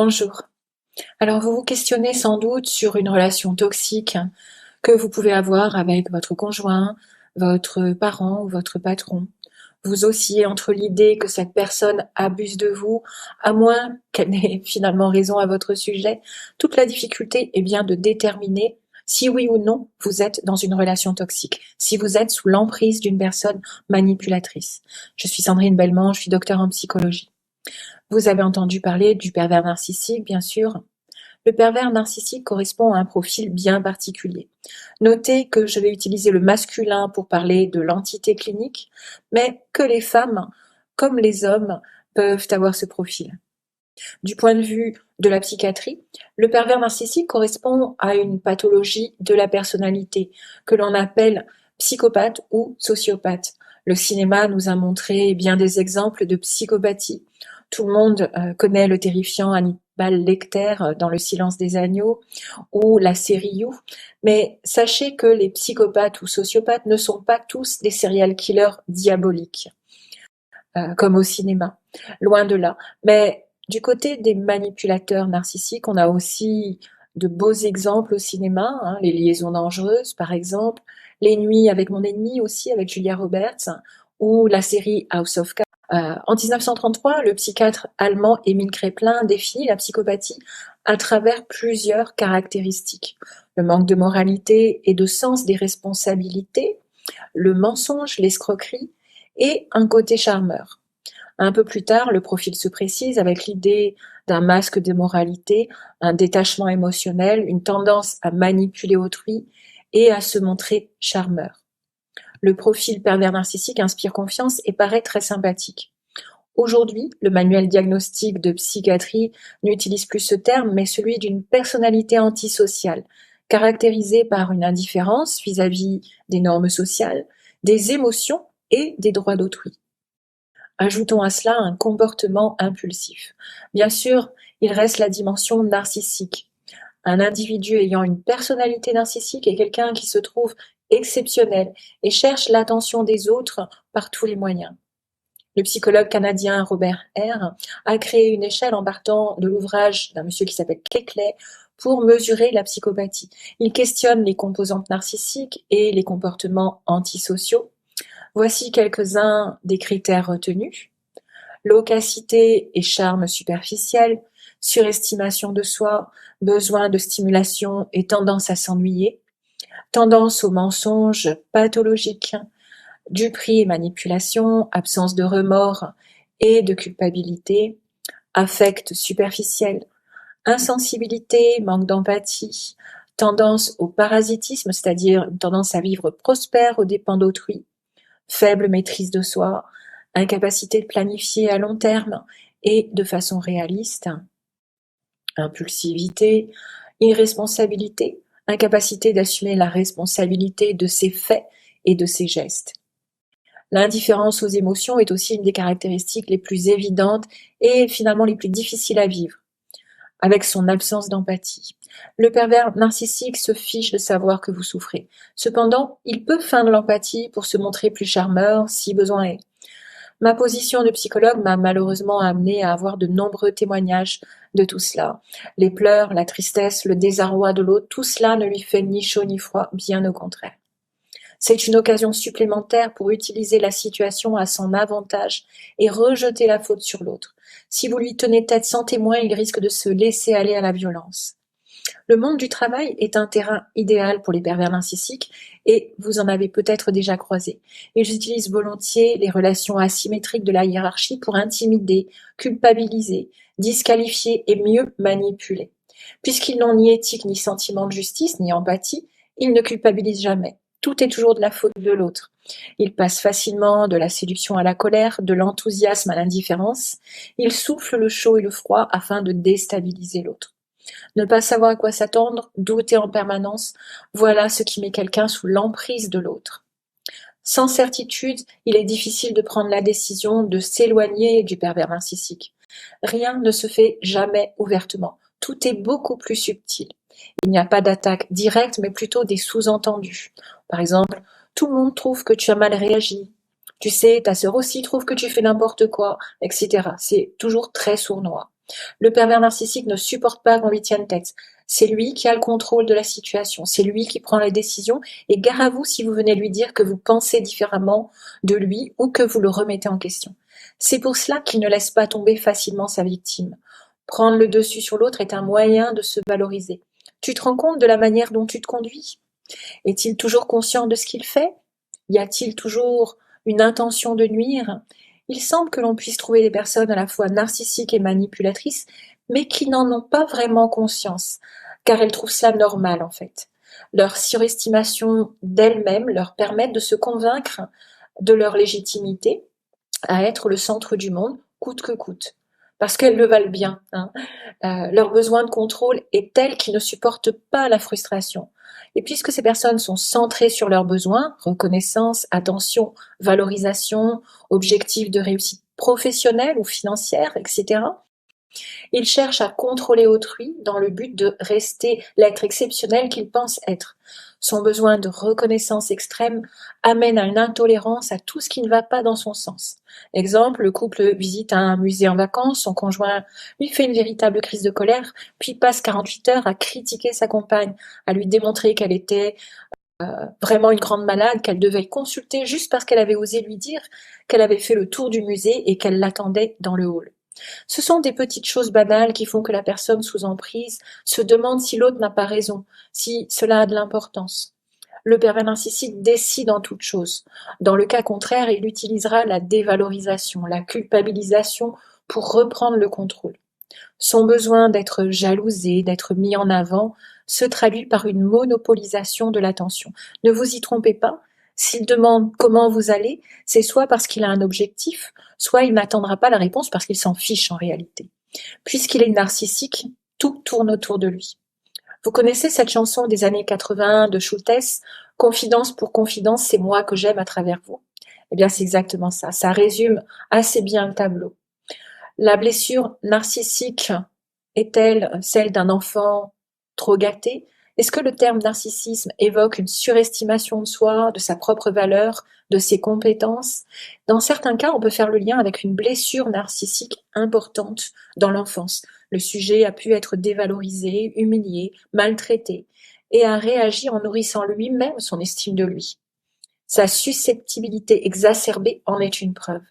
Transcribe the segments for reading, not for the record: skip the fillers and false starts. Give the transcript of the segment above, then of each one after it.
Bonjour. Alors vous vous questionnez sans doute sur une relation toxique que vous pouvez avoir avec votre conjoint, votre parent ou votre patron. Vous oscillez entre l'idée que cette personne abuse de vous, à moins qu'elle n'ait finalement raison à votre sujet. Toute la difficulté est bien de déterminer si oui ou non vous êtes dans une relation toxique, si vous êtes sous l'emprise d'une personne manipulatrice. Je suis Sandrine Bellemont, je suis docteure en psychologie. Vous avez entendu parler du pervers narcissique, bien sûr. Le pervers narcissique correspond à un profil bien particulier. Notez que je vais utiliser le masculin pour parler de l'entité clinique, mais que les femmes, comme les hommes, peuvent avoir ce profil. Du point de vue de la psychiatrie, le pervers narcissique correspond à une pathologie de la personnalité que l'on appelle psychopathe ou sociopathe. Le cinéma nous a montré bien des exemples de psychopathie. Tout le monde connaît le terrifiant Hannibal Lecter dans Le silence des agneaux ou la série You, mais sachez que les psychopathes ou sociopathes ne sont pas tous des serial killers diaboliques, comme au cinéma, loin de là. Mais du côté des manipulateurs narcissiques, on a aussi de beaux exemples au cinéma, hein, Les liaisons dangereuses par exemple, Les nuits avec mon ennemi aussi avec Julia Roberts, ou la série House of Cards. En 1933, le psychiatre allemand Emil Kraepelin définit la psychopathie à travers plusieurs caractéristiques. Le manque de moralité et de sens des responsabilités, le mensonge, l'escroquerie et un côté charmeur. Un peu plus tard, le profil se précise avec l'idée d'un masque de moralité, un détachement émotionnel, une tendance à manipuler autrui et à se montrer charmeur. Le profil pervers narcissique inspire confiance et paraît très sympathique. Aujourd'hui, le manuel diagnostique de psychiatrie n'utilise plus ce terme, mais celui d'une personnalité antisociale, caractérisée par une indifférence vis-à-vis des normes sociales, des émotions et des droits d'autrui. Ajoutons à cela un comportement impulsif. Bien sûr, il reste la dimension narcissique. Un individu ayant une personnalité narcissique est quelqu'un qui se trouve exceptionnel et cherche l'attention des autres par tous les moyens. Le psychologue canadien Robert R. a créé une échelle en partant de l'ouvrage d'un monsieur qui s'appelle Keckley pour mesurer la psychopathie. Il questionne les composantes narcissiques et les comportements antisociaux. Voici quelques-uns des critères retenus. Loquacité et charme superficiel, surestimation de soi, besoin de stimulation et tendance à s'ennuyer, tendance au mensonge pathologique, duperie et manipulation, absence de remords et de culpabilité, affect superficiel, insensibilité, manque d'empathie, tendance au parasitisme, c'est-à-dire une tendance à vivre prospère aux dépens d'autrui, faible maîtrise de soi, incapacité de planifier à long terme et de façon réaliste, impulsivité, irresponsabilité, incapacité d'assumer la responsabilité de ses faits et de ses gestes. L'indifférence aux émotions est aussi une des caractéristiques les plus évidentes et finalement les plus difficiles à vivre, avec son absence d'empathie. Le pervers narcissique se fiche de savoir que vous souffrez. Cependant, il peut feindre l'empathie pour se montrer plus charmeur si besoin est. Ma position de psychologue m'a malheureusement amenée à avoir de nombreux témoignages de tout cela. Les pleurs, la tristesse, le désarroi de l'autre, tout cela ne lui fait ni chaud ni froid, bien au contraire. C'est une occasion supplémentaire pour utiliser la situation à son avantage et rejeter la faute sur l'autre. Si vous lui tenez tête sans témoin, il risque de se laisser aller à la violence. Le monde du travail est un terrain idéal pour les pervers narcissiques et vous en avez peut-être déjà croisé. Ils utilisent volontiers les relations asymétriques de la hiérarchie pour intimider, culpabiliser, disqualifier et mieux manipuler. Puisqu'ils n'ont ni éthique, ni sentiment de justice, ni empathie, ils ne culpabilisent jamais. Tout est toujours de la faute de l'autre. Ils passent facilement de la séduction à la colère, de l'enthousiasme à l'indifférence. Ils soufflent le chaud et le froid afin de déstabiliser l'autre. Ne pas savoir à quoi s'attendre, douter en permanence, voilà ce qui met quelqu'un sous l'emprise de l'autre. Sans certitude, il est difficile de prendre la décision de s'éloigner du pervers narcissique. Rien ne se fait jamais ouvertement. Tout est beaucoup plus subtil. Il n'y a pas d'attaque directe, mais plutôt des sous-entendus. Par exemple, tout le monde trouve que tu as mal réagi. Tu sais, ta sœur aussi trouve que tu fais n'importe quoi, etc. C'est toujours très sournois. Le pervers narcissique ne supporte pas qu'on lui tienne tête. C'est lui qui a le contrôle de la situation, c'est lui qui prend les décisions, et gare à vous si vous venez lui dire que vous pensez différemment de lui ou que vous le remettez en question. C'est pour cela qu'il ne laisse pas tomber facilement sa victime. Prendre le dessus sur l'autre est un moyen de se valoriser. Tu te rends compte de la manière dont tu te conduis? Est-il toujours conscient de ce qu'il fait? Y a-t-il toujours une intention de nuire? Il semble que l'on puisse trouver des personnes à la fois narcissiques et manipulatrices, mais qui n'en ont pas vraiment conscience, car elles trouvent cela normal en fait. Leur surestimation d'elles-mêmes leur permet de se convaincre de leur légitimité à être le centre du monde, coûte que coûte. Parce qu'elles le valent bien. Leur besoin de contrôle est tel qu'ils ne supportent pas la frustration. Et puisque ces personnes sont centrées sur leurs besoins, reconnaissance, attention, valorisation, objectifs de réussite professionnelle ou financière, etc., ils cherchent à contrôler autrui dans le but de rester l'être exceptionnel qu'ils pensent être. Son besoin de reconnaissance extrême amène à une intolérance à tout ce qui ne va pas dans son sens. Exemple, le couple visite un musée en vacances, son conjoint lui fait une véritable crise de colère, puis passe 48 heures à critiquer sa compagne, à lui démontrer qu'elle était vraiment une grande malade, qu'elle devait consulter juste parce qu'elle avait osé lui dire qu'elle avait fait le tour du musée et qu'elle l'attendait dans le hall. Ce sont des petites choses banales qui font que la personne sous emprise se demande si l'autre n'a pas raison, si cela a de l'importance. Le pervers narcissique décide en toute chose. Dans le cas contraire, il utilisera la dévalorisation, la culpabilisation pour reprendre le contrôle. Son besoin d'être jalousé, d'être mis en avant, se traduit par une monopolisation de l'attention. Ne vous y trompez pas, s'il demande comment vous allez, c'est soit parce qu'il a un objectif, soit il n'attendra pas la réponse parce qu'il s'en fiche en réalité. Puisqu'il est narcissique, tout tourne autour de lui. Vous connaissez cette chanson des années 80 de Schultes, Confidence pour confidence, c'est moi que j'aime à travers vous. Eh bien, c'est exactement ça. Ça résume assez bien le tableau. La blessure narcissique est-elle celle d'un enfant trop gâté? Est-ce que le terme narcissisme évoque une surestimation de soi, de sa propre valeur, de ses compétences? Dans certains cas, on peut faire le lien avec une blessure narcissique importante dans l'enfance. Le sujet a pu être dévalorisé, humilié, maltraité, et a réagi en nourrissant lui-même son estime de lui. Sa susceptibilité exacerbée en est une preuve.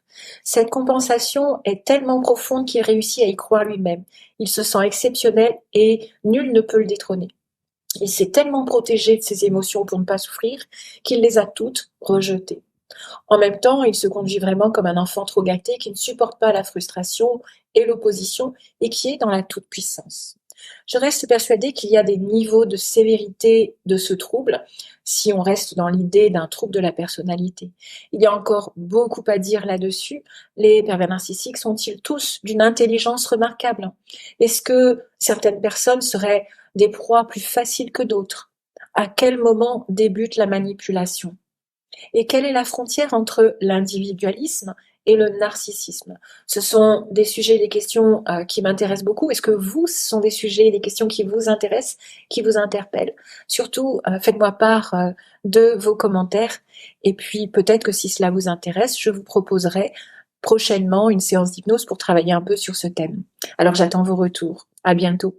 Cette compensation est tellement profonde qu'il réussit à y croire lui-même. Il se sent exceptionnel et nul ne peut le détrôner. Il s'est tellement protégé de ses émotions pour ne pas souffrir qu'il les a toutes rejetées. En même temps, il se conduit vraiment comme un enfant trop gâté qui ne supporte pas la frustration et l'opposition et qui est dans la toute-puissance. Je reste persuadée qu'il y a des niveaux de sévérité de ce trouble, si on reste dans l'idée d'un trouble de la personnalité. Il y a encore beaucoup à dire là-dessus. Les pervers narcissiques sont-ils tous d'une intelligence remarquable? Est-ce que certaines personnes seraient des proies plus faciles que d'autres? À quel moment débute la manipulation? Et quelle est la frontière entre l'individualisme et le narcissisme? Ce sont des sujets, des questions qui m'intéressent beaucoup. Est-ce que vous, ce sont des sujets, des questions qui vous intéressent, qui vous interpellent? Surtout, faites-moi part de vos commentaires. Et puis, peut-être que si cela vous intéresse, je vous proposerai prochainement une séance d'hypnose pour travailler un peu sur ce thème. Alors, j'attends vos retours. À bientôt.